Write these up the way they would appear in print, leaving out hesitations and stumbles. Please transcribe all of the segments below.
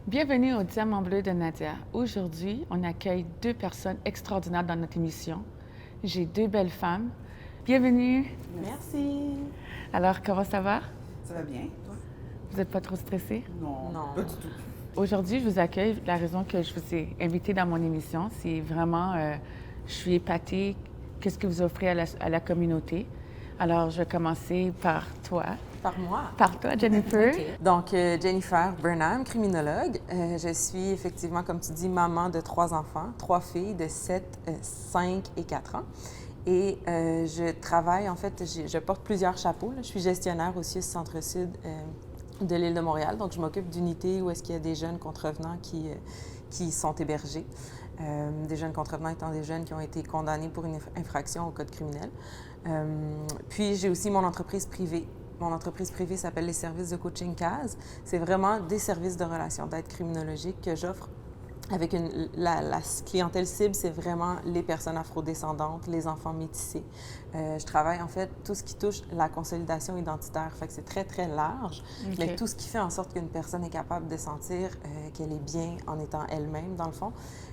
Bienvenue au Diamant Bleu de Nadia. Aujourd'hui, on accueille deux personnes extraordinaires dans notre émission. J'ai deux belles femmes. Bienvenue. Merci. Alors, comment ça va? Ça va bien, toi? Vous n'êtes pas trop stressés? Non, pas du tout. Aujourd'hui, je vous accueille. La raison que je vous ai invité dans mon émission, c'est vraiment, je suis épatée. Qu'est-ce que vous offrez à la communauté? Alors, je vais commencer par toi. Par moi. Par toi, Jennifer. Okay. Donc, Jennifer Burnham, criminologue. Je suis effectivement, comme tu dis, maman de 3 enfants, 3 filles de 7, 5 et 4 ans. Et je travaille, en fait, je porte plusieurs chapeaux. Là. Je suis gestionnaire aussi au Centre-Sud de l'île de Montréal. Donc, je m'occupe d'unités où est-ce qu'il y a des jeunes contrevenants qui sont hébergés. Des jeunes contrevenants étant des jeunes qui ont été condamnés pour une infraction au code criminel. Puis, j'ai aussi mon entreprise privée. Mon entreprise privée s'appelle les services de coaching CAS. C'est vraiment des services de relations d'aide criminologique que j'offre avec la clientèle cible, c'est vraiment les personnes afrodescendantes, les enfants métissés. Je travaille en fait tout ce qui touche la consolidation identitaire. Fait que c'est très, très large, mais tout ce qui fait en sorte qu'une personne est capable de sentir qu'elle est bien en étant elle-même, dans le fond.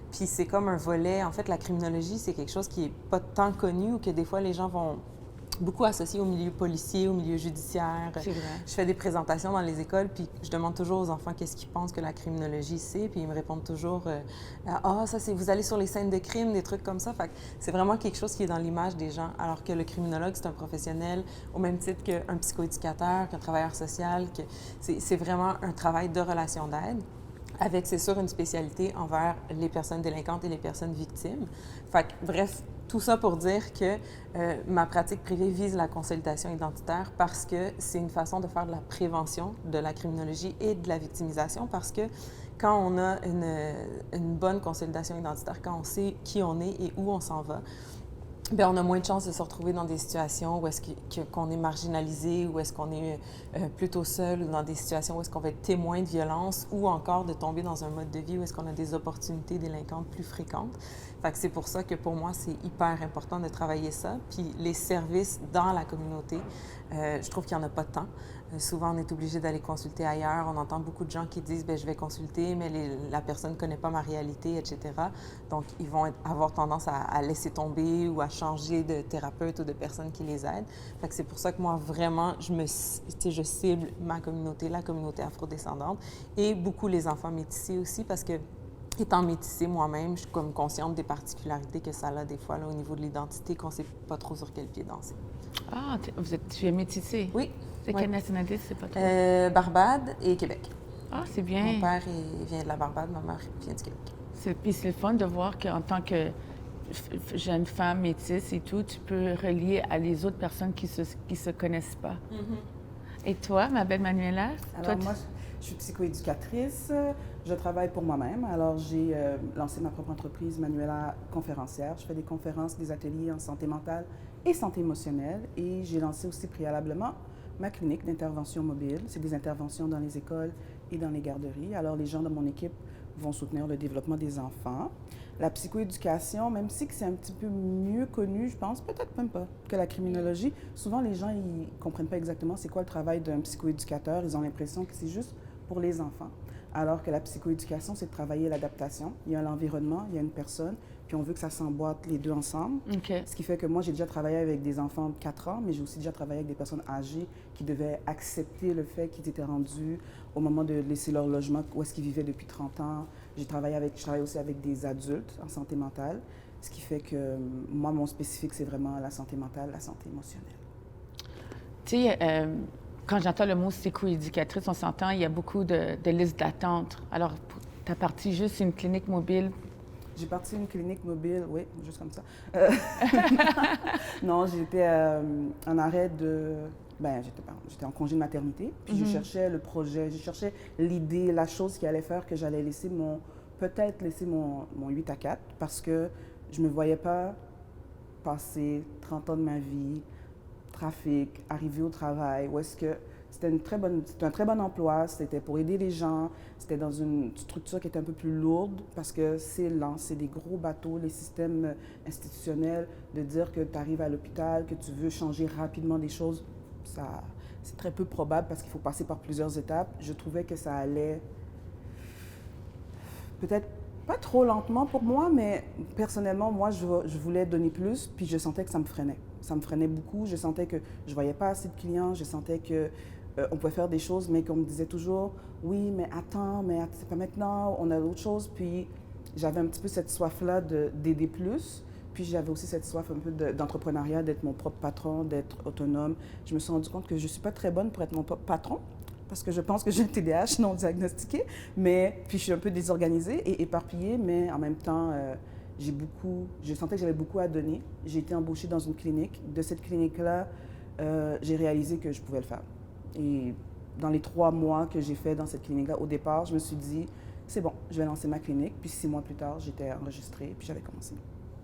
Puis c'est comme un volet, en fait, la criminologie, c'est quelque chose qui n'est pas tant connu ou que des fois les gens vont beaucoup associé au milieu policier, au milieu judiciaire. C'est vrai. Je fais des présentations dans les écoles, puis je demande toujours aux enfants qu'est-ce qu'ils pensent que la criminologie c'est, puis ils me répondent toujours ça c'est vous allez sur les scènes de crime, des trucs comme ça. Fait que c'est vraiment quelque chose qui est dans l'image des gens, alors que le criminologue c'est un professionnel au même titre qu'un psychoéducateur, qu'un travailleur social, que c'est vraiment un travail de relation d'aide. Avec, c'est sûr, une spécialité envers les personnes délinquantes et les personnes victimes. Fait que, bref, tout ça pour dire que ma pratique privée vise la consolidation identitaire parce que c'est une façon de faire de la prévention de la criminologie et de la victimisation parce que quand on a une bonne consolidation identitaire, quand on sait qui on est et où on s'en va, bien, on a moins de chances de se retrouver dans des situations où est-ce qu'on est marginalisé, où est-ce qu'on est plutôt seul, ou dans des situations où est-ce qu'on va être témoin de violence, ou encore de tomber dans un mode de vie où est-ce qu'on a des opportunités délinquantes plus fréquentes. Fait que c'est pour ça que pour moi, c'est hyper important de travailler ça. Puis les services dans la communauté, je trouve qu'il n'y en a pas tant. Souvent, on est obligé d'aller consulter ailleurs. On entend beaucoup de gens qui disent bien, je vais consulter, mais la personne ne connaît pas ma réalité, etc. Donc, ils vont avoir tendance à laisser tomber ou à changer de thérapeute ou de personne qui les aide. Fait que c'est pour ça que moi, vraiment, je cible ma communauté, la communauté afrodescendante et beaucoup les enfants métissés aussi parce que étant métissée moi-même, je suis comme consciente des particularités que ça a des fois là, au niveau de l'identité, qu'on ne sait pas trop sur quel pied danser. Ah, tu es métissée? Oui. C'est quelle nationalité, c'est pas toi? Barbade et Québec. Ah, c'est bien. Mon père vient de la Barbade, ma mère vient du Québec. Puis c'est le fun de voir qu'en tant que jeune femme métisse et tout, tu peux relier à les autres personnes qui se connaissent pas. Mm-hmm. Et toi, ma belle Manuela? Alors moi, je suis psychoéducatrice. Je travaille pour moi-même. Alors j'ai lancé ma propre entreprise, Manuela Conférencière. Je fais des conférences, des ateliers en santé mentale et santé émotionnelle. Et j'ai lancé aussi préalablement ma clinique d'intervention mobile. C'est des interventions dans les écoles et dans les garderies. Alors les gens de mon équipe vont soutenir le développement des enfants. La psychoéducation, même si c'est un petit peu mieux connu, je pense, peut-être même pas, que la criminologie, souvent les gens, ils ne comprennent pas exactement c'est quoi le travail d'un psychoéducateur. Ils ont l'impression que c'est juste pour les enfants. Alors que la psychoéducation, c'est de travailler l'adaptation. Il y a l'environnement, il y a une personne, puis on veut que ça s'emboîte les deux ensemble. Okay. Ce qui fait que moi, j'ai déjà travaillé avec des enfants de 4 ans, mais j'ai aussi déjà travaillé avec des personnes âgées qui devaient accepter le fait qu'ils étaient rendus au moment de laisser leur logement, où est-ce qu'ils vivaient depuis 30 ans. Je travaille aussi avec des adultes en santé mentale, ce qui fait que moi, mon spécifique, c'est vraiment la santé mentale, la santé émotionnelle. Tu sais, quand j'entends le mot psychoéducatrice, on s'entend, il y a beaucoup de listes d'attente. Alors, tu as parti juste une clinique mobile? J'ai parti une clinique mobile, oui, juste comme ça. Non, j'étais en arrêt de... j'étais en congé de maternité, puis je cherchais le projet, je cherchais l'idée, la chose qui allait faire que j'allais peut-être laisser mon 8 à 4, parce que je ne me voyais pas passer 30 ans de ma vie, trafic, arriver au travail, où est-ce que c'était un très bon emploi, c'était pour aider les gens, c'était dans une structure qui était un peu plus lourde parce que c'est lent, c'est des gros bateaux, les systèmes institutionnels, de dire que tu arrives à l'hôpital, que tu veux changer rapidement des choses, c'est très peu probable parce qu'il faut passer par plusieurs étapes. Je trouvais que ça allait peut-être pas trop lentement pour moi, mais personnellement, moi, je voulais donner plus, puis je sentais que ça me freinait. Ça me freinait beaucoup. Je sentais que je voyais pas assez de clients. Je sentais que on pouvait faire des choses, mais qu'on me disait toujours, oui, mais attends, mais c'est pas maintenant, on a d'autres choses. Puis j'avais un petit peu cette soif-là d'aider plus. Puis j'avais aussi cette soif un peu d'entrepreneuriat, d'être mon propre patron, d'être autonome. Je me suis rendu compte que je ne suis pas très bonne pour être mon propre patron, parce que je pense que j'ai un TDAH non diagnostiqué, mais puis je suis un peu désorganisée et éparpillée, mais en même temps, je sentais que j'avais beaucoup à donner. J'ai été embauchée dans une clinique. De cette clinique-là, j'ai réalisé que je pouvais le faire. Et dans les 3 mois que j'ai fait dans cette clinique-là, au départ, je me suis dit, c'est bon, je vais lancer ma clinique. Puis 6 mois plus tard, j'étais enregistrée, puis j'avais commencé.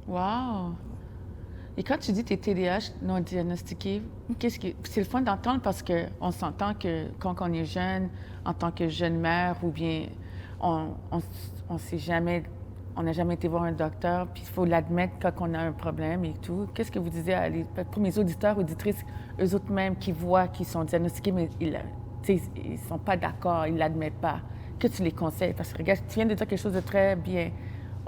Wow! Et quand tu dis tes TDAH non diagnostiqués, c'est le fun d'entendre parce qu'on s'entend que quand on est jeune, en tant que jeune mère, ou bien on sait jamais, on n'a jamais été voir un docteur, puis il faut l'admettre quand on a un problème et tout. Qu'est-ce que vous disiez pour mes auditeurs, auditrices, eux autres même qui voient qu'ils sont diagnostiqués, mais ils ne sont pas d'accord, ils ne l'admettent pas. Que tu les conseilles? Parce que regarde, tu viens de dire quelque chose de très bien.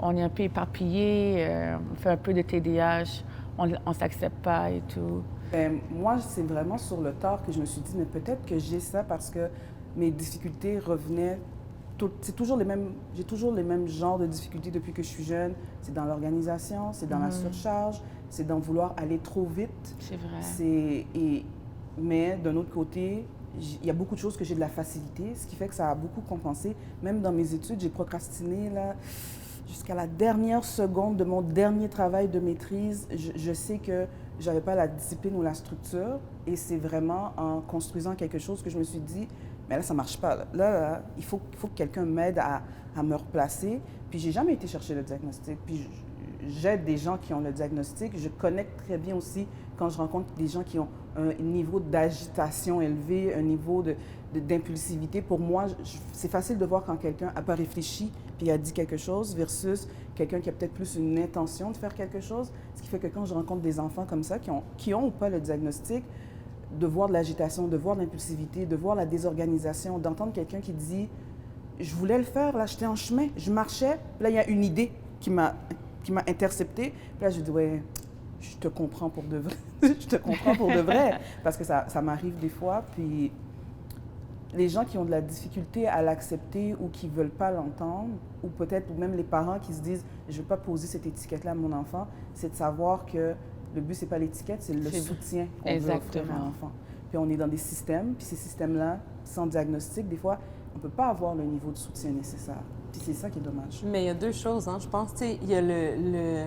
On est un peu éparpillé, on fait un peu de TDAH, on ne s'accepte pas et tout. Bien, moi, c'est vraiment sur le tard que je me suis dit, mais peut-être que j'ai ça parce que mes difficultés revenaient. C'est toujours j'ai toujours les mêmes genres de difficultés depuis que je suis jeune. C'est dans l'organisation, c'est dans la surcharge, c'est dans vouloir aller trop vite. C'est vrai. Mais d'un autre côté, il y a beaucoup de choses que j'ai de la facilité, ce qui fait que ça a beaucoup compensé. Même dans mes études, j'ai procrastiné là, jusqu'à la dernière seconde de mon dernier travail de maîtrise. Je sais que je n'avais pas la discipline ou la structure, et c'est vraiment en construisant quelque chose que je me suis dit, mais là, ça ne marche pas. Là, il faut que quelqu'un m'aide à me replacer. Puis, j'ai jamais été chercher le diagnostic. Puis, j'aide des gens qui ont le diagnostic. Je connecte très bien aussi quand je rencontre des gens qui ont un niveau d'agitation élevé, un niveau d'impulsivité. Pour moi, c'est facile de voir quand quelqu'un n'a pas réfléchi puis a dit quelque chose versus quelqu'un qui a peut-être plus une intention de faire quelque chose. Ce qui fait que quand je rencontre des enfants comme ça qui ont ou pas le diagnostic, de voir de l'agitation, de voir de l'impulsivité, de voir la désorganisation, d'entendre quelqu'un qui dit « je voulais le faire, là, j'étais en chemin, je marchais, puis là, il y a une idée qui m'a interceptée. » Puis là, je dis « ouais, je te comprends pour de vrai. Je te comprends pour de vrai. » Parce que ça m'arrive des fois, puis les gens qui ont de la difficulté à l'accepter ou qui ne veulent pas l'entendre, ou peut-être même les parents qui se disent « je ne veux pas poser cette étiquette-là à mon enfant », c'est de savoir que le but, ce n'est pas l'étiquette, c'est le soutien qu'on veut offrir à l'enfant. Puis on est dans des systèmes, puis ces systèmes-là, sans diagnostic, des fois, on ne peut pas avoir le niveau de soutien nécessaire. Puis c'est ça qui est dommage. Mais il y a 2 choses, hein. Je pense, tu sais, il y a le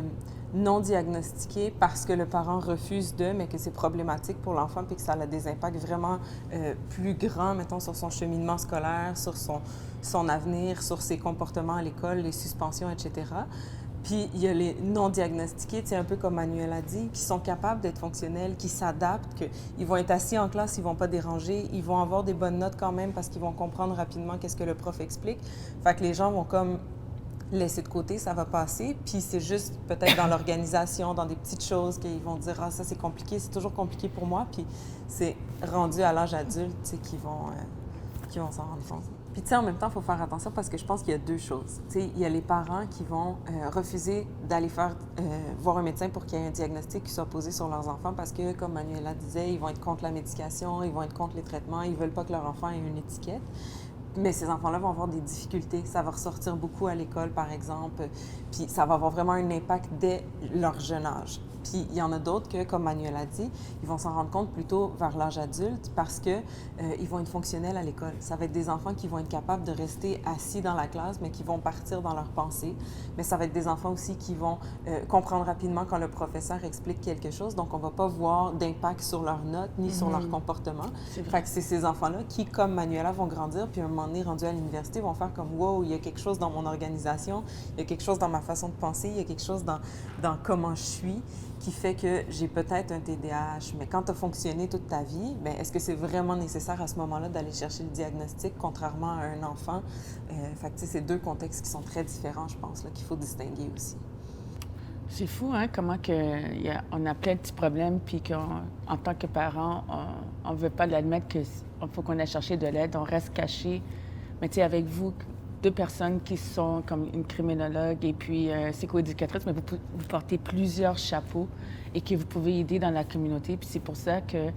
non diagnostiqué parce que le parent refuse mais que c'est problématique pour l'enfant puis que ça a des impacts vraiment plus grands, mettons, sur son cheminement scolaire, sur son avenir, sur ses comportements à l'école, les suspensions, etc. Puis il y a les non-diagnostiqués, un peu comme Manuel a dit, qui sont capables d'être fonctionnels, qui s'adaptent, qu'ils vont être assis en classe, ils ne vont pas déranger, ils vont avoir des bonnes notes quand même parce qu'ils vont comprendre rapidement qu'est-ce que le prof explique. Fait que les gens vont comme laisser de côté, ça va passer. Puis c'est juste peut-être dans l'organisation, dans des petites choses qu'ils vont dire « ah, ça c'est compliqué, c'est toujours compliqué pour moi ». Puis c'est rendu à l'âge adulte qu'ils vont s'en rendre compte. Puis, tu sais, en même temps, il faut faire attention parce que je pense qu'il y a 2 choses. Tu sais, il y a les parents qui vont refuser d'aller voir un médecin pour qu'il y ait un diagnostic qui soit posé sur leurs enfants parce que, comme Manuela disait, ils vont être contre la médication, ils vont être contre les traitements, ils ne veulent pas que leur enfant ait une étiquette. Mais ces enfants-là vont avoir des difficultés. Ça va ressortir beaucoup à l'école, par exemple. Puis ça va avoir vraiment un impact dès leur jeune âge. Puis il y en a d'autres que, comme Manuel a dit, ils vont s'en rendre compte plutôt vers l'âge adulte parce que ils vont être fonctionnels à l'école. Ça va être des enfants qui vont être capables de rester assis dans la classe, mais qui vont partir dans leurs pensées. Mais ça va être des enfants aussi qui vont comprendre rapidement quand le professeur explique quelque chose. Donc, on ne va pas voir d'impact sur leurs notes ni sur leur comportement. Fait que c'est ces enfants-là qui, comme Manuela, vont grandir, puis à un moment donné, rendus à l'université, vont faire comme « wow, il y a quelque chose dans mon organisation, il y a quelque chose dans ma façon de penser, il y a quelque chose dans comment je suis ». Qui fait que j'ai peut-être un TDAH. Mais quand tu as fonctionné toute ta vie, bien, est-ce que c'est vraiment nécessaire à ce moment-là d'aller chercher le diagnostic, contrairement à un enfant? Fait que, c'est 2 contextes qui sont très différents, je pense, là, qu'il faut distinguer aussi. C'est fou, hein, comment on a plein de petits problèmes, puis qu'en tant que parent, on ne veut pas l'admettre qu'il faut qu'on aille chercher de l'aide, on reste caché. Mais tu sais, avec vous, deux personnes qui sont comme une criminologue et puis psychoéducatrice, mais vous portez plusieurs chapeaux et que vous pouvez aider dans la communauté. Puis c'est pour ça que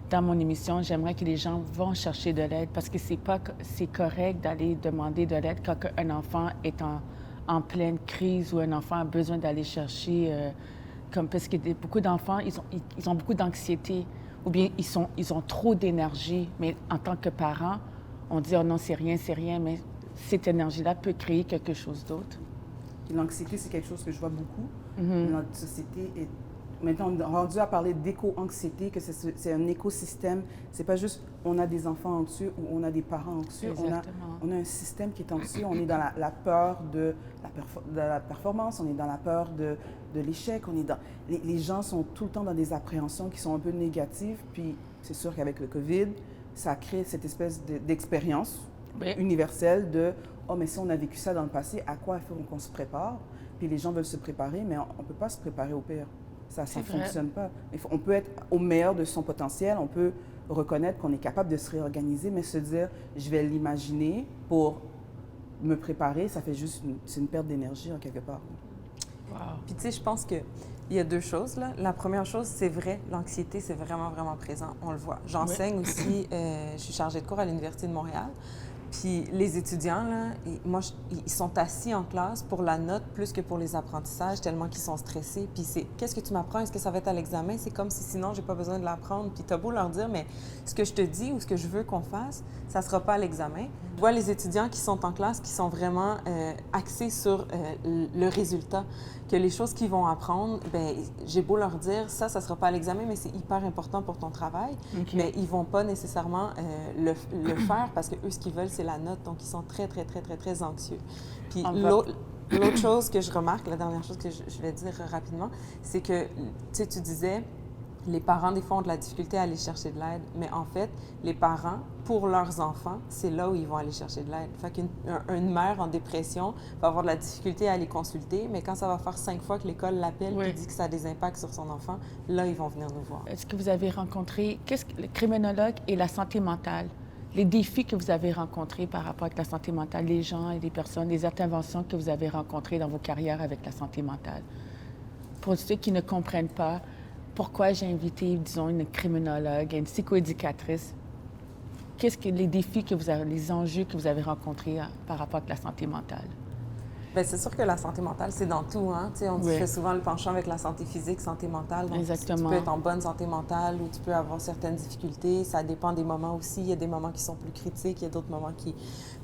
dans mon émission, j'aimerais que les gens vont chercher de l'aide parce que c'est correct d'aller demander de l'aide quand un enfant est en pleine crise ou un enfant a besoin d'aller chercher, parce que beaucoup d'enfants, ils ont beaucoup d'anxiété ou bien ils ont trop d'énergie. Mais en tant que parent, on dit « Oh non, c'est rien », mais cette énergie-là peut créer quelque chose d'autre. L'anxiété, c'est quelque chose que je vois beaucoup. Mm-hmm. Notre société est maintenant rendu à parler d'éco-anxiété, que c'est un écosystème. C'est pas juste on a des enfants anxieux ou on a des parents anxieux. On a un système qui est anxieux. On est dans la peur de la performance, on est dans la peur de l'échec. Les gens sont tout le temps dans des appréhensions qui sont un peu négatives. Puis c'est sûr qu'avec le COVID, ça crée cette espèce d'expérience universelle de « Oh, mais si on a vécu ça dans le passé, à quoi il faut qu'on se prépare? » Puis les gens veulent se préparer, mais on ne peut pas se préparer au pire. Ça ne fonctionne pas. On peut être au meilleur de son potentiel, on peut reconnaître qu'on est capable de se réorganiser, mais se dire, je vais l'imaginer pour me préparer, ça fait juste c'est une perte d'énergie en quelque part. Wow. Puis tu sais, je pense qu'il y a deux choses, là. La première chose, c'est vrai, l'anxiété, c'est vraiment, vraiment présent. On le voit. J'enseigne aussi, je suis chargée de cours à l'Université de Montréal. Puis les étudiants, là, ils sont assis en classe pour la note plus que pour les apprentissages, tellement qu'ils sont stressés. Puis c'est « Qu'est-ce que tu m'apprends? Est-ce que ça va être à l'examen? » C'est comme si sinon, j'ai pas besoin de l'apprendre. Puis t'as beau leur dire « Mais ce que je te dis ou ce que je veux qu'on fasse, ça sera pas à l'examen. » Je vois les étudiants qui sont en classe, qui sont vraiment axés sur le résultat, que les choses qu'ils vont apprendre, bien, j'ai beau leur dire « Ça sera pas à l'examen, mais c'est hyper important pour ton travail. Okay. » Mais ils vont pas nécessairement le faire parce que eux, ce qu'ils veulent, c'est la note. Donc, ils sont très, très, très, très, très anxieux. Puis l'autre chose que je remarque, la dernière chose que je vais dire rapidement, c'est que, tu disais, les parents, des fois, ont de la difficulté à aller chercher de l'aide. Mais en fait, les parents, pour leurs enfants, c'est là où ils vont aller chercher de l'aide. Fait qu'une mère en dépression va avoir de la difficulté à aller consulter, mais quand ça va faire 5 fois que l'école l'appelle et dit que ça a des impacts sur son enfant, là, ils vont venir nous voir. Est-ce que vous avez rencontré, le criminologue et la santé mentale, les défis que vous avez rencontrés par rapport avec la santé mentale, les gens et les personnes, les interventions que vous avez rencontrées dans vos carrières avec la santé mentale? Pour ceux qui ne comprennent pas, pourquoi j'ai invité, disons, une criminologue, une psychoéducatrice? Qu'est-ce que les défis que vous avez, les enjeux que vous avez rencontrés par rapport à la santé mentale? Bien, c'est sûr que la santé mentale, c'est dans tout. Hein? On fait souvent le penchant avec la santé physique, santé mentale. Donc, exactement. Tu peux être en bonne santé mentale ou tu peux avoir certaines difficultés. Ça dépend des moments aussi. Il y a des moments qui sont plus critiques, il y a d'autres moments qui...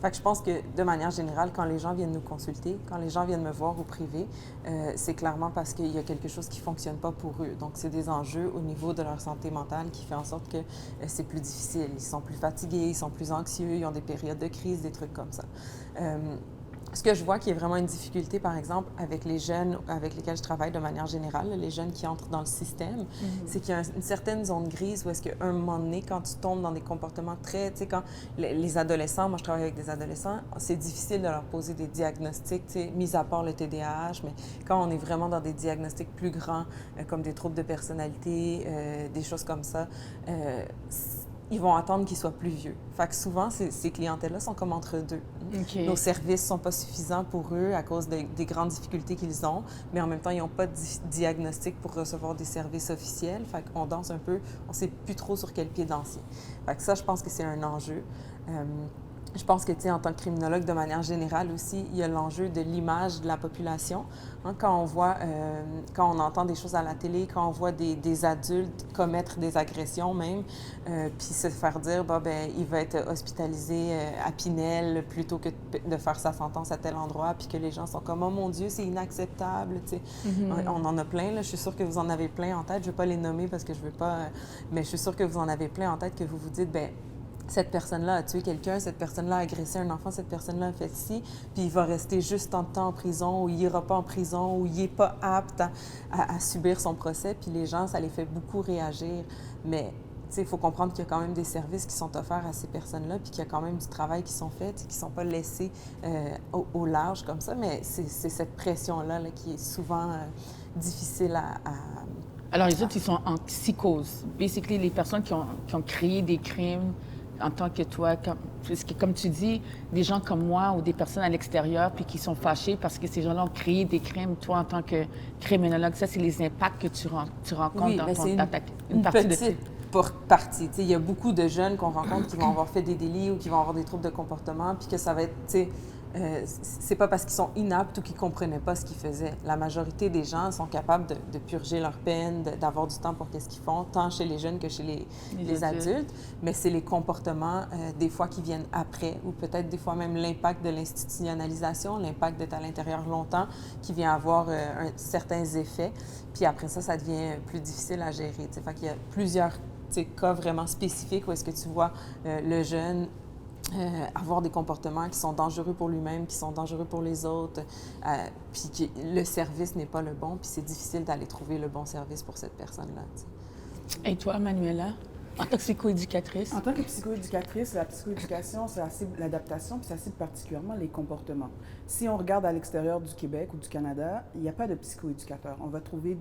Fait que je pense que, de manière générale, quand les gens viennent nous consulter, quand les gens viennent me voir au privé, c'est clairement parce qu'il y a quelque chose qui ne fonctionne pas pour eux. Donc, c'est des enjeux au niveau de leur santé mentale qui fait en sorte que c'est plus difficile. Ils sont plus fatigués, ils sont plus anxieux, ils ont des périodes de crise, des trucs comme ça. Ce que je vois qui est vraiment une difficulté, par exemple, avec les jeunes avec lesquels je travaille de manière générale, les jeunes qui entrent dans le système, c'est qu'il y a une certaine zone grise où est-ce qu'à un moment donné, quand tu tombes dans des comportements très... Tu sais, quand les adolescents, moi je travaille avec des adolescents, c'est difficile de leur poser des diagnostics, tu sais, mis à part le TDAH, mais quand on est vraiment dans des diagnostics plus grands, comme des troubles de personnalité, des choses comme ça, ils vont attendre qu'ils soient plus vieux. Fait que souvent, ces clientèles-là sont comme entre deux. Okay. Nos services ne sont pas suffisants pour eux à cause des grandes difficultés qu'ils ont, mais en même temps, ils n'ont pas de diagnostic pour recevoir des services officiels. Fait qu'on danse un peu, on ne sait plus trop sur quel pied danser. Fait que ça, je pense que c'est un enjeu. Je pense que, tu sais, en tant que criminologue, de manière générale aussi, il y a l'enjeu de l'image de la population. Hein, quand on voit, quand on entend des choses à la télé, quand on voit des adultes commettre des agressions même, puis se faire dire, bah, ben, il va être hospitalisé à Pinel plutôt que de faire sa sentence à tel endroit, puis que les gens sont comme, oh mon Dieu, c'est inacceptable, tu sais. On en a plein, là. Je suis sûre que vous en avez plein en tête. Je ne vais pas les nommer parce que je ne veux pas, mais je suis sûre que vous en avez plein en tête que vous vous dites, ben cette personne-là a tué quelqu'un, cette personne-là a agressé un enfant, cette personne-là a fait ci, puis il va rester juste tant de temps en prison, ou il n'ira pas en prison, ou il n'est pas apte à subir son procès, puis les gens, ça les fait beaucoup réagir. Mais il faut comprendre qu'il y a quand même des services qui sont offerts à ces personnes-là, puis qu'il y a quand même du travail qui sont faits, qui ne sont pas laissés au large comme ça, mais c'est cette pression-là là, qui est souvent difficile à... Alors, les autres, ils sont en psychose. Basically, les personnes qui ont créé des crimes en tant que toi, parce que comme tu dis, des gens comme moi ou des personnes à l'extérieur puis qui sont fâchés parce que ces gens-là ont créé des crimes, toi en tant que criminologue, ça c'est les impacts que tu rencontres Oui, dans mais ton c'est une partie de petite partie. Tu sais, il y a beaucoup de jeunes qu'on rencontre qui vont avoir fait des délits ou qui vont avoir des troubles de comportement, puis que ça va être, tu sais, c'est pas parce qu'ils sont inaptes ou qu'ils comprenaient pas ce qu'ils faisaient. La majorité des gens sont capables de purger leur peine, d'avoir du temps pour qu'est-ce qu'ils font, tant chez les jeunes que chez les adultes. Mais c'est les comportements, des fois, qui viennent après, ou peut-être des fois même l'impact de l'institutionnalisation, l'impact d'être à l'intérieur longtemps, qui vient avoir certains effets. Puis après ça, ça devient plus difficile à gérer. T'sais. Fait qu'il y a plusieurs cas vraiment spécifiques où est-ce que tu vois le jeune avoir des comportements qui sont dangereux pour lui-même, qui sont dangereux pour les autres, puis que le service n'est pas le bon, puis c'est difficile d'aller trouver le bon service pour cette personne-là. Et toi, Manuela, en tant que psychoéducatrice? En tant que psychoéducatrice, la psychoéducation, c'est l'adaptation, puis ça cible particulièrement les comportements. Si on regarde à l'extérieur du Québec ou du Canada, il n'y a pas de psychoéducateur. On va trouver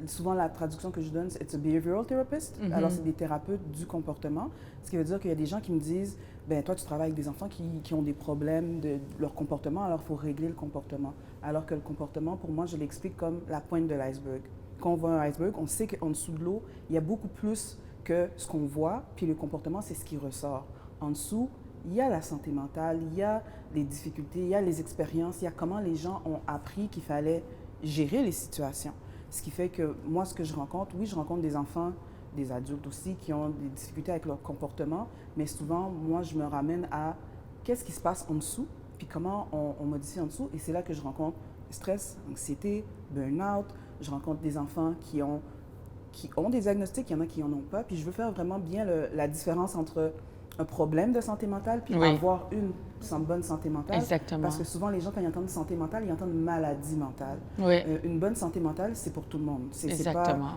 souvent, la traduction que je donne, c'est « it's a behavioral therapist ». Alors, c'est des thérapeutes du comportement. Ce qui veut dire qu'il y a des gens qui me disent « ben toi, tu travailles avec des enfants qui ont des problèmes de leur comportement, alors il faut régler le comportement ». Alors que le comportement, pour moi, je l'explique comme la pointe de l'iceberg. Quand on voit un iceberg, on sait qu'en dessous de l'eau, il y a beaucoup plus que ce qu'on voit, puis le comportement, c'est ce qui ressort. En dessous, il y a la santé mentale, il y a les difficultés, il y a les expériences, il y a comment les gens ont appris qu'il fallait gérer les situations. Ce qui fait que moi, ce que je rencontre, oui, je rencontre des enfants, des adultes aussi, qui ont des difficultés avec leur comportement, mais souvent, moi, je me ramène à qu'est-ce qui se passe en dessous, puis comment on modifie en dessous. Et c'est là que je rencontre stress, anxiété, burn-out. Je rencontre des enfants qui ont des diagnostics, il y en a qui n'en ont pas. Puis je veux faire vraiment bien la différence entre un problème de santé mentale puis avoir une bonne santé mentale. Exactement. Parce que souvent, les gens, quand ils entendent santé mentale, ils entendent maladie mentale. Oui. Une bonne santé mentale, c'est pour tout le monde. Exactement.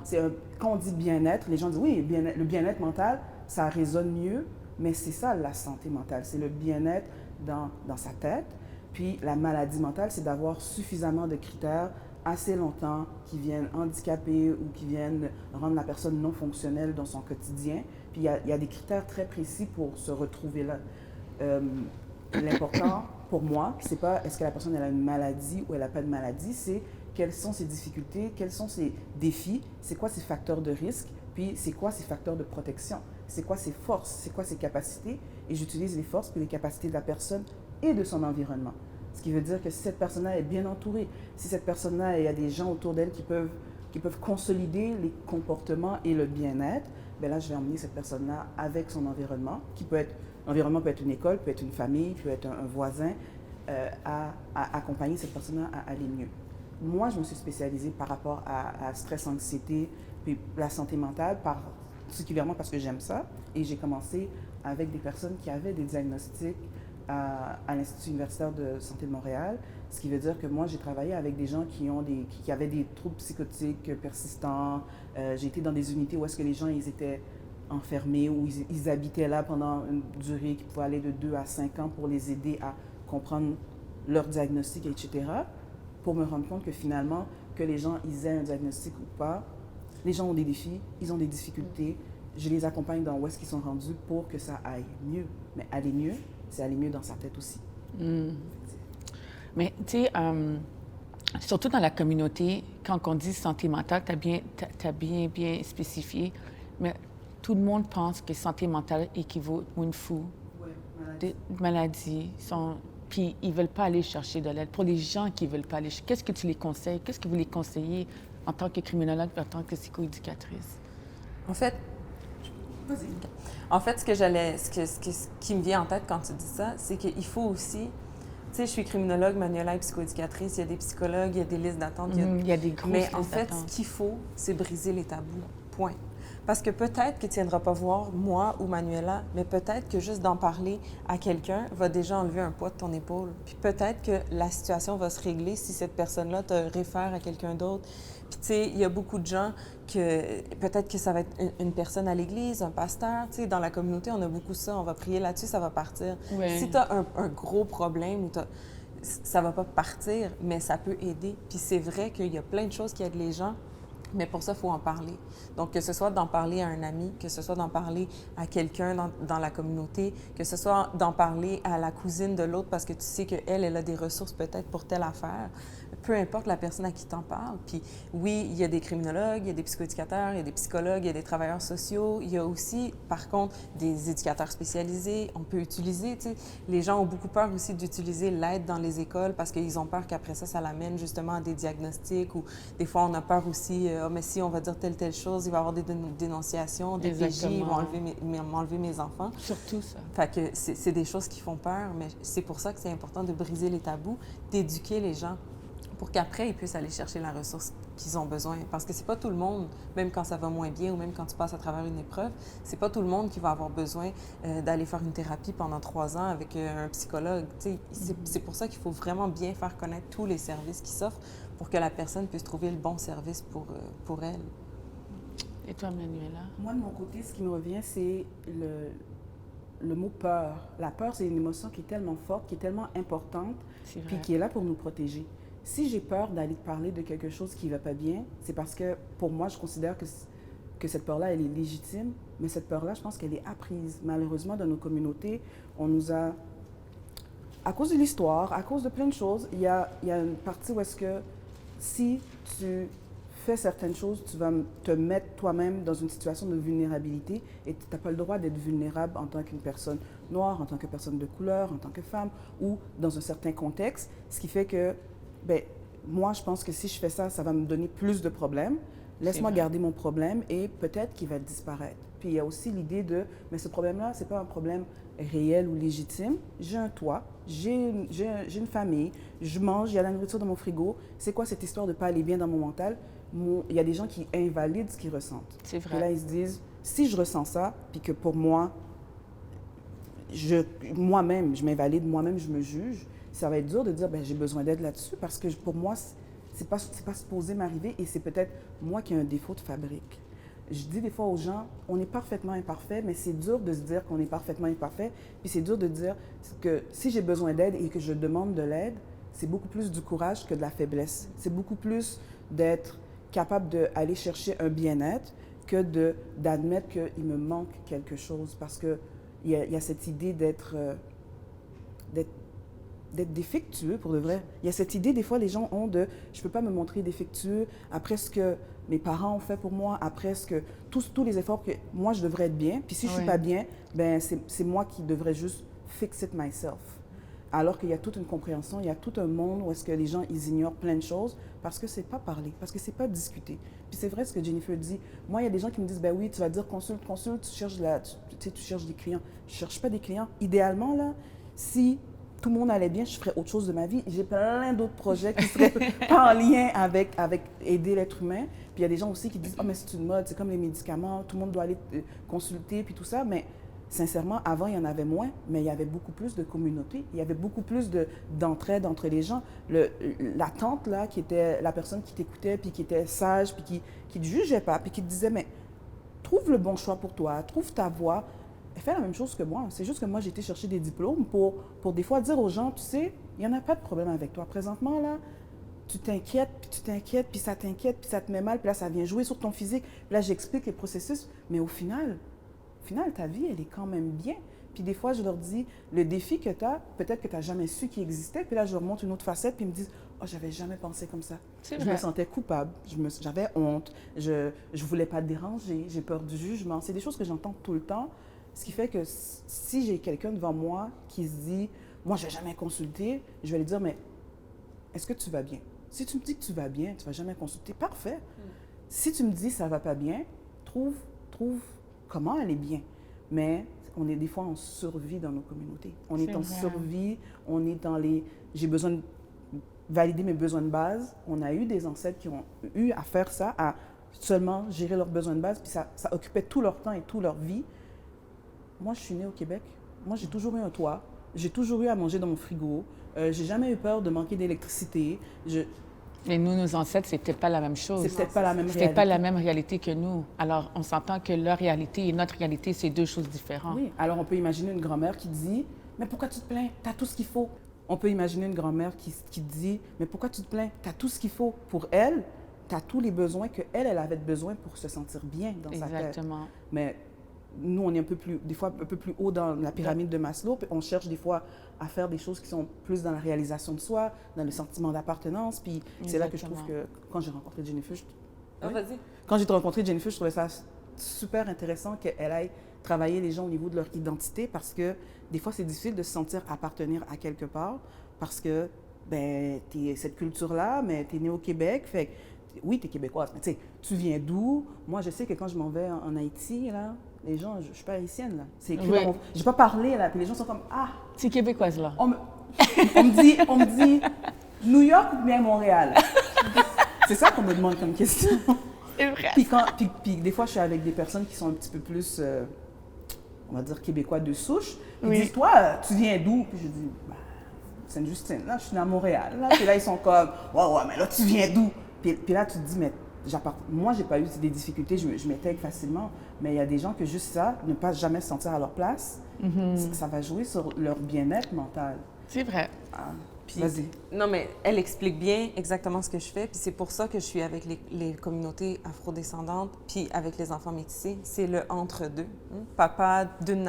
Quand on dit bien-être, les gens disent oui, le bien-être mental, ça résonne mieux, mais c'est ça la santé mentale. C'est le bien-être dans sa tête. Puis la maladie mentale, c'est d'avoir suffisamment de critères assez longtemps qui viennent handicaper ou qui viennent rendre la personne non fonctionnelle dans son quotidien. Puis il y a des critères très précis pour se retrouver là. L'important pour moi, c'est pas est-ce que la personne elle a une maladie ou elle n'a pas de maladie, c'est quelles sont ses difficultés, quels sont ses défis, c'est quoi ses facteurs de risque, puis c'est quoi ses facteurs de protection, c'est quoi ses forces, c'est quoi ses capacités. Et j'utilise les forces et les capacités de la personne et de son environnement. Ce qui veut dire que si cette personne-là est bien entourée, si cette personne-là, il y a des gens autour d'elle qui peuvent consolider les comportements et le bien-être, bien là, je vais emmener cette personne-là avec son environnement, l'environnement peut être une école, peut être une famille, peut être un voisin, à accompagner cette personne-là à aller mieux. Moi, je me suis spécialisée par rapport à stress, anxiété, puis la santé mentale, particulièrement parce que j'aime ça, et j'ai commencé avec des personnes qui avaient des diagnostics à l'Institut universitaire de santé de Montréal, ce qui veut dire que moi, j'ai travaillé avec des gens qui avaient des troubles psychotiques persistants. J'ai été dans des unités où est-ce que les gens, ils étaient enfermés, où ils habitaient là pendant une durée qui pouvait aller de 2 à 5 ans pour les aider à comprendre leur diagnostic, etc., pour me rendre compte que finalement, que les gens, ils aient un diagnostic ou pas, les gens ont des défis, ils ont des difficultés. Je les accompagne dans où est-ce qu'ils sont rendus pour que ça aille mieux. Mais aller mieux, c'est aller mieux dans sa tête aussi. Mais tu sais, surtout dans la communauté, quand on dit santé mentale, tu as bien spécifié, mais tout le monde pense que santé mentale équivaut à une fou, maladie. Puis ils ne veulent pas aller chercher de l'aide. Pour les gens qui ne veulent pas aller chercher, qu'est-ce que tu les conseilles? Qu'est-ce que vous les conseillez en tant que criminologue et en tant que psychoéducatrice? En fait, ce qui me vient en tête quand tu dis ça, c'est qu'il faut aussi, tu sais, je suis criminologue, Manuela est psychoéducatrice, il y a des psychologues, il y a des listes d'attente. Il y a des grosses listes d'attente. Mais en fait, ce qu'il faut, c'est briser les tabous. Point. Parce que peut-être que tu ne viendras pas voir moi ou Manuela, mais peut-être que juste d'en parler à quelqu'un va déjà enlever un poids de ton épaule. Puis peut-être que la situation va se régler si cette personne-là te réfère à quelqu'un d'autre. Puis tu sais, il y a beaucoup de gens que peut-être que ça va être une personne à l'église, un pasteur. Tu sais, dans la communauté, on a beaucoup ça. On va prier là-dessus, ça va partir. Ouais. Si tu as un gros problème, ça va pas partir, mais ça peut aider. Puis c'est vrai qu'il y a plein de choses qui aident les gens. Mais pour ça, il faut en parler. Donc, que ce soit d'en parler à un ami, que ce soit d'en parler à quelqu'un dans la communauté, que ce soit d'en parler à la cousine de l'autre parce que tu sais qu'elle, elle a des ressources peut-être pour telle affaire. Peu importe la personne à qui t'en parle. Puis oui, il y a des criminologues, il y a des psychoéducateurs, il y a des psychologues, il y a des travailleurs sociaux. Il y a aussi, par contre, des éducateurs spécialisés. On peut utiliser, tu sais, les gens ont beaucoup peur aussi d'utiliser l'aide dans les écoles parce qu'ils ont peur qu'après ça l'amène justement à des diagnostics ou des fois on a peur aussi, ah, mais si on va dire telle chose, il va y avoir des dénonciations, des PJ, ils vont m'enlever mes enfants. Surtout ça. Fait que c'est des choses qui font peur, mais c'est pour ça que c'est important de briser les tabous, d'éduquer les gens pour qu'après, ils puissent aller chercher la ressource qu'ils ont besoin. Parce que c'est pas tout le monde, même quand ça va moins bien ou même quand tu passes à travers une épreuve, c'est pas tout le monde qui va avoir besoin d'aller faire une thérapie pendant 3 ans avec un psychologue. C'est pour ça qu'il faut vraiment bien faire connaître tous les services qui s'offrent pour que la personne puisse trouver le bon service pour elle. Et toi, Manuela? Moi, de mon côté, ce qui me revient, c'est le mot peur. La peur, c'est une émotion qui est tellement forte, qui est tellement importante, puis qui est là pour nous protéger. Si j'ai peur d'aller te parler de quelque chose qui ne va pas bien, c'est parce que, pour moi, je considère que cette peur-là, elle est légitime, mais cette peur-là, je pense qu'elle est apprise. Malheureusement, dans nos communautés, on nous a... À cause de l'histoire, à cause de plein de choses, il y a une partie où est-ce que si tu fais certaines choses, tu vas te mettre toi-même dans une situation de vulnérabilité et tu n'as pas le droit d'être vulnérable en tant qu'une personne noire, en tant que personne de couleur, en tant que femme ou dans un certain contexte, ce qui fait que bien, moi, je pense que si je fais ça, ça va me donner plus de problèmes. Laisse-moi garder mon problème et peut-être qu'il va disparaître. Puis il y a aussi l'idée de, mais ce problème-là, ce n'est pas un problème réel ou légitime. J'ai un toit, j'ai une famille, je mange, il y a la nourriture dans mon frigo. C'est quoi cette histoire de ne pas aller bien dans mon mental? Il y a des gens qui invalident ce qu'ils ressentent. C'est vrai. Et là, ils se disent, si je ressens ça, puis que pour moi, moi-même, je m'invalide, moi-même, je me juge, ça va être dur de dire, ben j'ai besoin d'aide là-dessus parce que pour moi, c'est pas supposé m'arriver et c'est peut-être moi qui ai un défaut de fabrique. Je dis des fois aux gens, on est parfaitement imparfait, mais c'est dur de se dire qu'on est parfaitement imparfait, puis c'est dur de dire que si j'ai besoin d'aide et que je demande de l'aide, c'est beaucoup plus du courage que de la faiblesse. C'est beaucoup plus d'être capable d'aller chercher un bien-être que d'admettre qu'il me manque quelque chose parce qu'il y a cette idée d'être défectueux pour de vrai. Il y a cette idée, des fois, les gens ont de « je ne peux pas me montrer défectueux après ce que mes parents ont fait pour moi, après ce que tous les efforts que moi, je devrais être bien. Puis si je ne suis pas bien, ben c'est moi qui devrais juste fix it myself. » Alors qu'il y a toute une compréhension, il y a tout un monde où est-ce que les gens, ils ignorent plein de choses parce que c'est pas parlé, parce que c'est pas discuté. Puis c'est vrai ce que Jennifer dit. Moi, il y a des gens qui me disent « ben oui, tu vas dire consulte, tu cherches tu cherches des clients. » Je ne cherche pas des clients. Idéalement, là, si tout le monde allait bien, je ferais autre chose de ma vie. J'ai plein d'autres projets qui seraient pas en lien avec aider l'être humain. Puis il y a des gens aussi qui disent « ah, mais c'est une mode, c'est comme les médicaments, tout le monde doit aller consulter, puis tout ça. » Mais sincèrement, avant, il y en avait moins, mais il y avait beaucoup plus de communauté. Il y avait beaucoup plus d'entraide entre les gens. La tante, là, qui était la personne qui t'écoutait, puis qui était sage, puis qui ne te jugeait pas, puis qui te disait « mais trouve le bon choix pour toi, trouve ta voie. » Elle fait la même chose que moi. C'est juste que moi, j'ai été chercher des diplômes pour des fois dire aux gens, tu sais, il n'y en a pas de problème avec toi. Présentement, là, tu t'inquiètes, puis ça t'inquiète, puis ça te met mal, puis là, ça vient jouer sur ton physique. Puis là, j'explique les processus, mais au final, ta vie, elle est quand même bien. Puis des fois, je leur dis, le défi que tu as, peut-être que tu n'as jamais su qu'il existait, puis là, je leur montre une autre facette, puis ils me disent, « oh, j'avais jamais pensé comme ça. » Je me sentais coupable, j'avais honte, je voulais pas te déranger, j'ai peur du jugement. C'est des choses que j'entends tout le temps. Ce qui fait que si j'ai quelqu'un devant moi qui se dit « moi, je ne vais jamais consulter », je vais lui dire « mais est-ce que tu vas bien? Si tu me dis que tu vas bien, tu ne vas jamais consulter, parfait. Si tu me dis « ça ne va pas bien », trouve comment aller bien. Mais on est des fois en survie dans nos communautés. On est en survie, on est dans les « j'ai besoin de valider mes besoins de base ». On a eu des ancêtres qui ont eu à faire ça, à seulement gérer leurs besoins de base, puis ça occupait tout leur temps et toute leur vie. Moi, je suis née au Québec. Moi, j'ai toujours eu un toit. J'ai toujours eu à manger dans mon frigo. J'ai jamais eu peur de manquer d'électricité. Mais nous, nos ancêtres, c'était pas la même chose. C'est peut-être pas la même réalité. C'était pas la même réalité que nous. Alors, on s'entend que leur réalité et notre réalité, c'est deux choses différentes. Oui. Alors, on peut imaginer une grand-mère qui dit « mais pourquoi tu te plains? Tu as tout ce qu'il faut. » On peut imaginer une grand-mère qui dit « mais pourquoi tu te plains? Tu as tout ce qu'il faut. » Pour elle, tu as tous les besoins qu'elle, elle avait besoin pour se sentir bien dans sa tête. Exactement. Mais nous, on est un peu plus, des fois, un peu plus haut dans la pyramide de Maslow. Puis on cherche des fois à faire des choses qui sont plus dans la réalisation de soi, dans le sentiment d'appartenance. Puis c'est là que je trouve que quand j'ai rencontré Jennifer, Vas-y. quand j'ai rencontré Jennifer, je trouvais ça super intéressant qu'elle aille travailler les gens au niveau de leur identité parce que des fois, c'est difficile de se sentir appartenir à quelque part parce que, ben, tu es cette culture-là, mais tu es née au Québec. Fait que, oui, tu es québécoise, mais tu sais, tu viens d'où? Moi, je sais que quand je m'en vais en Haïti, là, les gens, je suis pas haïtienne, là. C'est écrit Oui. dans mon... J'ai pas parlé, là, puis les gens sont comme, ah! C'est québécoise, là. On me dit New York ou bien Montréal? C'est ça qu'on me demande comme question. C'est vrai. Puis des fois, je suis avec des personnes qui sont un petit peu plus, on va dire, québécois de souche. Ils Oui. disent, toi, tu viens d'où? Puis je dis, bah, Sainte-Justine, là, je suis née à Montréal. Là. Puis là, ils sont comme, ouais, mais là, tu viens d'où? Puis là, tu te dis, mais moi, j'ai pas eu des difficultés, je m'intègre facilement. Mais il y a des gens que juste ça, ne pas jamais se sentir à leur place, ça va jouer sur leur bien-être mental. C'est vrai. Ah, Puis- vas-y. Non, mais elle explique bien exactement ce que je fais. Puis c'est pour ça que je suis avec les communautés afrodescendantes, puis avec les enfants métissés. C'est le entre-deux. Hein. Papa d'une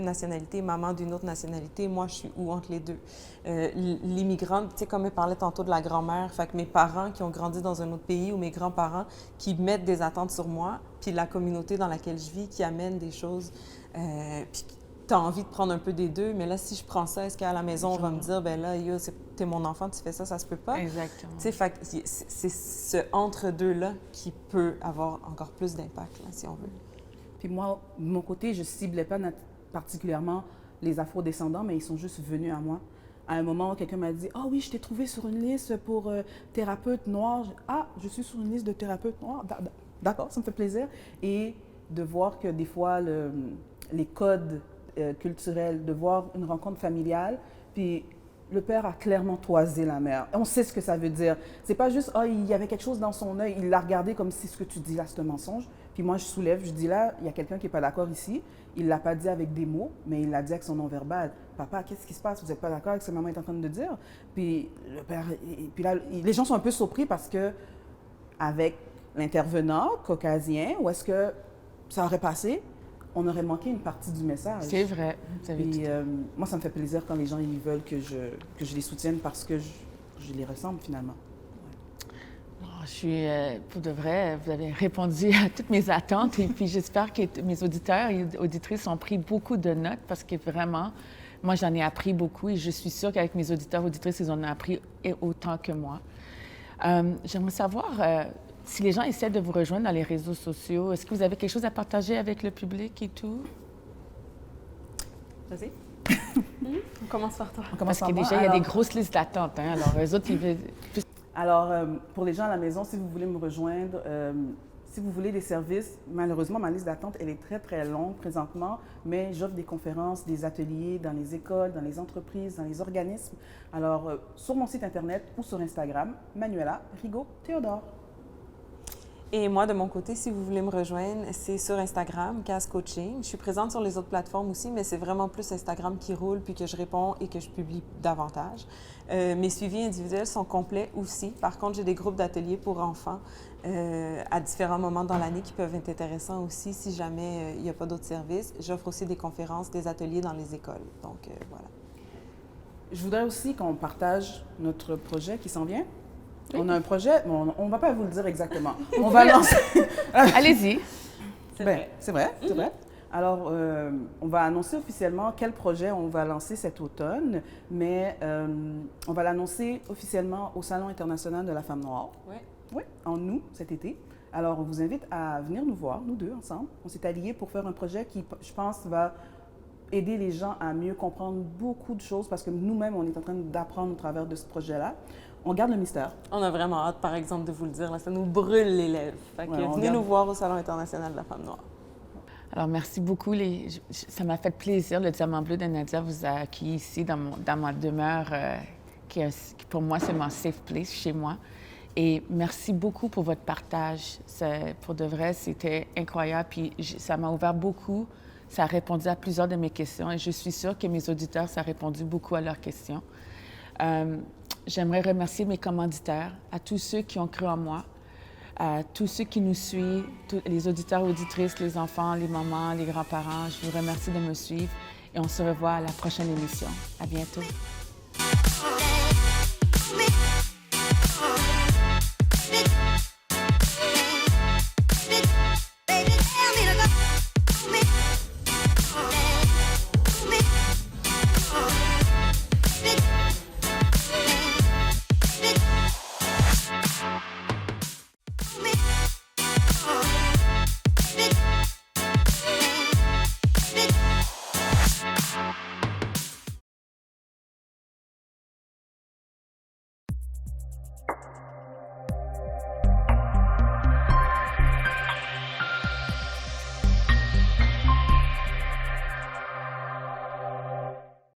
nationalité, maman d'une autre nationalité. Moi, je suis où entre les deux? L'immigrante, tu sais, comme elle parlait tantôt de la grand-mère, fait que mes parents qui ont grandi dans un autre pays ou mes grands-parents qui mettent des attentes sur moi, puis la communauté dans laquelle je vis qui amène des choses, puis tu as envie de prendre un peu des deux, mais là, si je prends ça, est-ce qu'à la maison, on va me dire, ben là, yo, t'es mon enfant, tu fais ça se peut pas? Exactement. Tu sais, fait que c'est ce entre-deux-là qui peut avoir encore plus d'impact, là, si on veut. Puis moi, de mon côté, je ne ciblais pas particulièrement les afro-descendants, mais ils sont juste venus à moi. À un moment, quelqu'un m'a dit « Ah oui, je t'ai trouvé sur une liste pour thérapeute noir. » Ah, je suis sur une liste de thérapeutes noirs. D'accord, ça me fait plaisir. Et de voir que des fois, les codes culturels, de voir une rencontre familiale, puis le père a clairement toisé la mère. On sait ce que ça veut dire. C'est pas juste « Ah, il y avait quelque chose dans son œil. » Il l'a regardé comme si ce que tu dis là, c'est un mensonge. Puis moi, je soulève, je dis là, il y a quelqu'un qui n'est pas d'accord ici. Il ne l'a pas dit avec des mots, mais il l'a dit avec son non-verbal. Papa, qu'est-ce qui se passe? Vous n'êtes pas d'accord avec ce que maman est en train de dire? Puis le père, puis là, les gens sont un peu surpris parce que avec l'intervenant caucasien, où est-ce que ça aurait passé, on aurait manqué une partie du message. C'est vrai. Vous avez Puis tout. moi, ça me fait plaisir quand les gens ils veulent que je les soutienne parce que je les ressemble finalement. Oh, je suis, pour de vrai, vous avez répondu à toutes mes attentes et puis j'espère que mes auditeurs et auditrices ont pris beaucoup de notes parce que vraiment, moi, j'en ai appris beaucoup et je suis sûre qu'avec mes auditeurs et auditrices, ils en ont appris autant que moi. J'aimerais savoir si les gens essaient de vous rejoindre dans les réseaux sociaux, est-ce que vous avez quelque chose à partager avec le public et tout? Vas-y. On commence par toi. On commence Parce que par déjà, moi. il y a des Alors- grosses listes d'attente. Hein? Alors, eux autres, ils veulent plus. Alors, pour les gens à la maison, si vous voulez me rejoindre, si vous voulez des services, malheureusement, ma liste d'attente, elle est très, très longue présentement, mais j'offre des conférences, des ateliers dans les écoles, dans les entreprises, dans les organismes. Alors, sur mon site Internet ou sur Instagram, Manuela Rigaud Théodore. Et moi, de mon côté, si vous voulez me rejoindre, c'est sur Instagram, Cas Coaching. Je suis présente sur les autres plateformes aussi, mais c'est vraiment plus Instagram qui roule, puis que je réponds et que je publie davantage. Mes suivis individuels sont complets aussi. Par contre, j'ai des groupes d'ateliers pour enfants à différents moments dans l'année qui peuvent être intéressants aussi si jamais il n'y a pas d'autres services. J'offre aussi des conférences, des ateliers dans les écoles. Donc, voilà. Je voudrais aussi qu'on partage notre projet qui s'en vient. Oui. On a un projet, bon, on ne va pas vous le dire exactement. On va lancer... Allez-y. C'est vrai. Alors, on va annoncer officiellement quel projet on va lancer cet automne, mais on va l'annoncer officiellement au Salon international de la femme noire. Oui, en août, cet été. Alors, on vous invite à venir nous voir, nous deux, ensemble. On s'est alliés pour faire un projet qui, je pense, va aider les gens à mieux comprendre beaucoup de choses parce que nous-mêmes, on est en train d'apprendre au travers de ce projet-là. On garde le mystère. On a vraiment hâte, par exemple, de vous le dire. Là, ça nous brûle les lèvres. Fait que venez nous voir au Salon international de la femme noire. Alors, merci beaucoup. Ça m'a fait plaisir. Le Diamant bleu de Nadia vous a accueilli ici dans ma demeure, qui pour moi, c'est mon safe place chez moi. Et merci beaucoup pour votre partage. Pour de vrai, c'était incroyable. Puis ça m'a ouvert beaucoup. Ça a répondu à plusieurs de mes questions. Et je suis sûre que mes auditeurs, ça a répondu beaucoup à leurs questions. J'aimerais remercier mes commanditaires, à tous ceux qui ont cru en moi. À tous ceux qui nous suivent, tous les auditeurs, auditrices, les enfants, les mamans, les grands-parents, je vous remercie de me suivre et on se revoit à la prochaine émission. À bientôt.